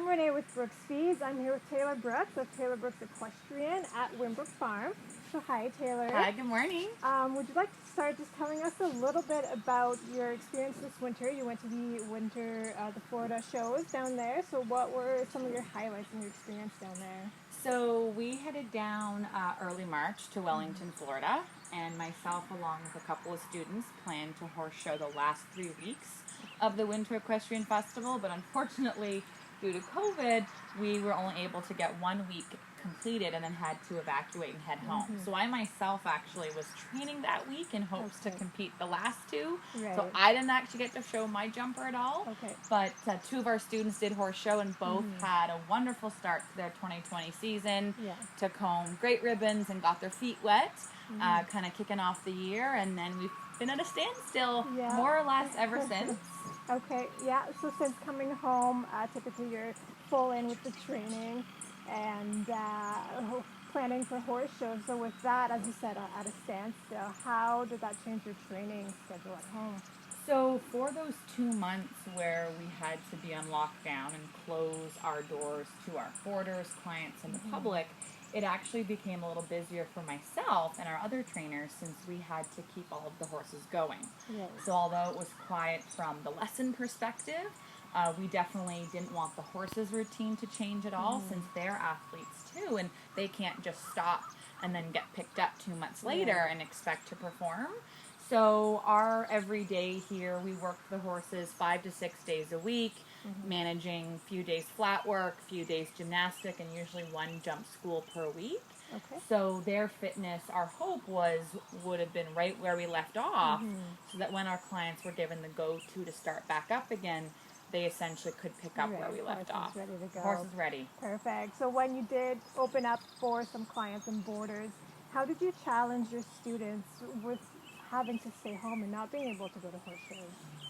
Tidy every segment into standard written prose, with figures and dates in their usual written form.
I'm Renee with Brooks Fees. I'm here with Taylor Brooks of Taylor Brooks Equestrian at Wimbrook Farm. So hi, Taylor. Hi, good morning. Would you like to start just telling us a little bit about your experience this winter? You went to the Florida shows down there. So what were some of your highlights in your experience down there? So we headed down early March to Wellington, Florida, and myself along with a couple of students planned to horse show the last 3 weeks of the Winter Equestrian Festival, but unfortunately, due to COVID, we were only able to get 1 week completed and then had to evacuate and head home. So I myself actually was training that week in hopes to compete the last two. Right. So I didn't actually get to show my jumper at all. Okay. But two of our students did horse show and both had a wonderful start to their 2020 season. Yeah. Took home great ribbons and got their feet wet, kind of kicking off the year. And then we've been at a standstill more or less ever since. Okay, yeah, so since coming home, typically you're full in with the training and planning for horse shows. So with that, as you said, at a standstill, how did that change your training schedule at home? So for those 2 months where we had to be on lockdown and close our doors to our boarders, clients, and the public, it actually became a little busier for myself and our other trainers since we had to keep all of the horses going. Yes. So although it was quiet from the lesson perspective, we definitely didn't want the horses' routine to change at all since they're athletes too, and they can't just stop and then get picked up 2 months later and expect to perform. So our every day here, we work the horses 5 to 6 days a week, managing a few days flat work, a few days gymnastic, and usually 1 jump school per week. Okay. So their fitness, our hope would have been right where we left off, so that when our clients were given the go-to to start back up again, they essentially could pick up where we left off. Ready to go. Horse is ready. Perfect. So when you did open up for some clients and boarders, how did you challenge your students with having to stay home and not being able to go to horse shows?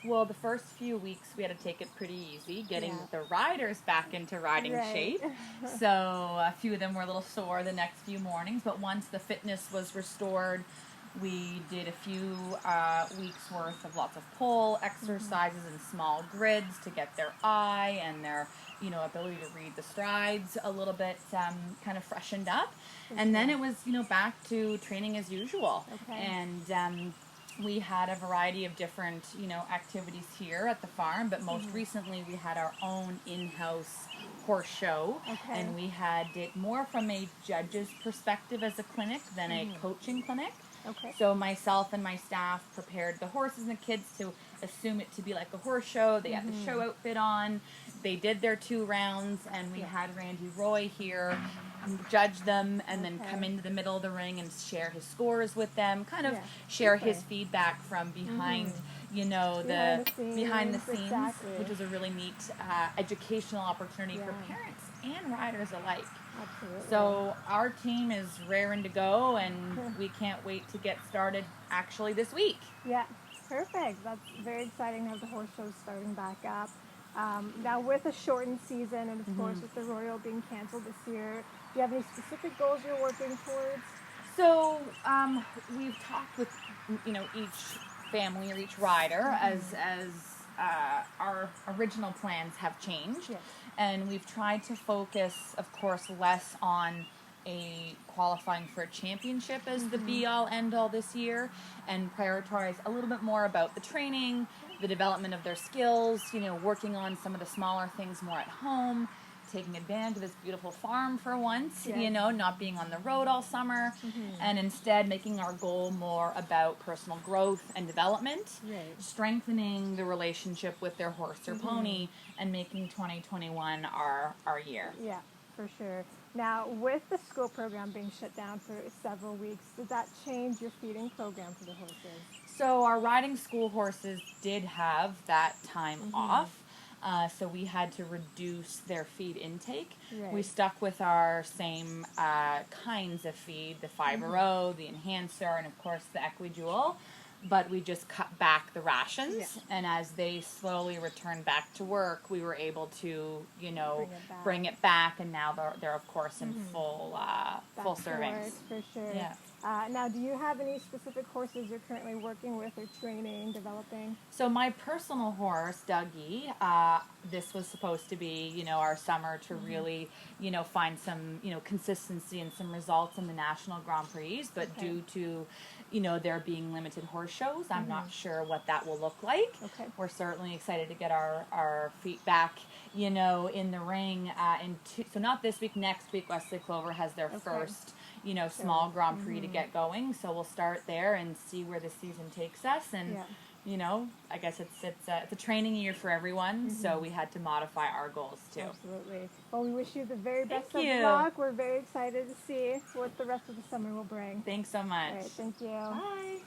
Well, the first few weeks we had to take it pretty easy, getting the riders back into riding shape. So a few of them were a little sore the next few mornings, but once the fitness was restored, we did a few weeks worth of lots of pole exercises and small grids to get their eye and their ability to read the strides a little bit kind of freshened up. And then it was back to training as usual. And we had a variety of different activities here at the farm, but most recently we had our own in-house horse show, and we had it more from a judge's perspective as a clinic than a coaching clinic. So myself and my staff prepared the horses and the kids to assume it to be like a horse show. They had the show outfit on. They did their 2 rounds, and we had Randy Roy here judge them and then come into the middle of the ring and share his scores with them, kind of share his feedback from behind behind the scenes, which was a really neat educational opportunity for parents and riders alike. Absolutely. So our team is raring to go, and we can't wait to get started actually this week. Yeah, perfect. That's very exciting to have the horse shows starting back up. Now with a shortened season and of course with the Royal being canceled this year, do you have any specific goals you're working towards? So we've talked with each family or each rider as our original plans have changed. And we've tried to focus, of course, less on qualifying for a championship as the be-all, end-all this year, and prioritize a little bit more about the training, the development of their skills, working on some of the smaller things more at home, taking advantage of this beautiful farm for once, not being on the road all summer, and instead making our goal more about personal growth and development, strengthening the relationship with their horse or pony, and making 2021 our year. Yeah, for sure. Now, with the school program being shut down for several weeks, did that change your feeding program for the horses? So our riding school horses did have that time off. So we had to reduce their feed intake. We stuck with our same kinds of feed, the Fiber-O, the Enhancer, and of course the Equijewel, but we just cut back the rations. And as they slowly returned back to work, we were able to, bring it back, and now they're of course in full servings. For sure. Yeah. Now, do you have any specific horses you're currently working with or training, developing? So my personal horse, Dougie, this was supposed to be, our summer to really, find some, consistency and some results in the National Grand Prix. But Okay. due to, there being limited horse shows, I'm not sure what that will look like. Okay. We're certainly excited to get our feet back, in the ring. So not this week, next week, Wesley Clover has their first, small Grand Prix to get going. So we'll start there and see where the season takes us. And I guess it's a training year for everyone, so we had to modify our goals too. Absolutely. Well, we wish you the very best Thank of you. luck. We're very excited to see what the rest of the summer will bring. Thanks so much. All right, thank you. Bye.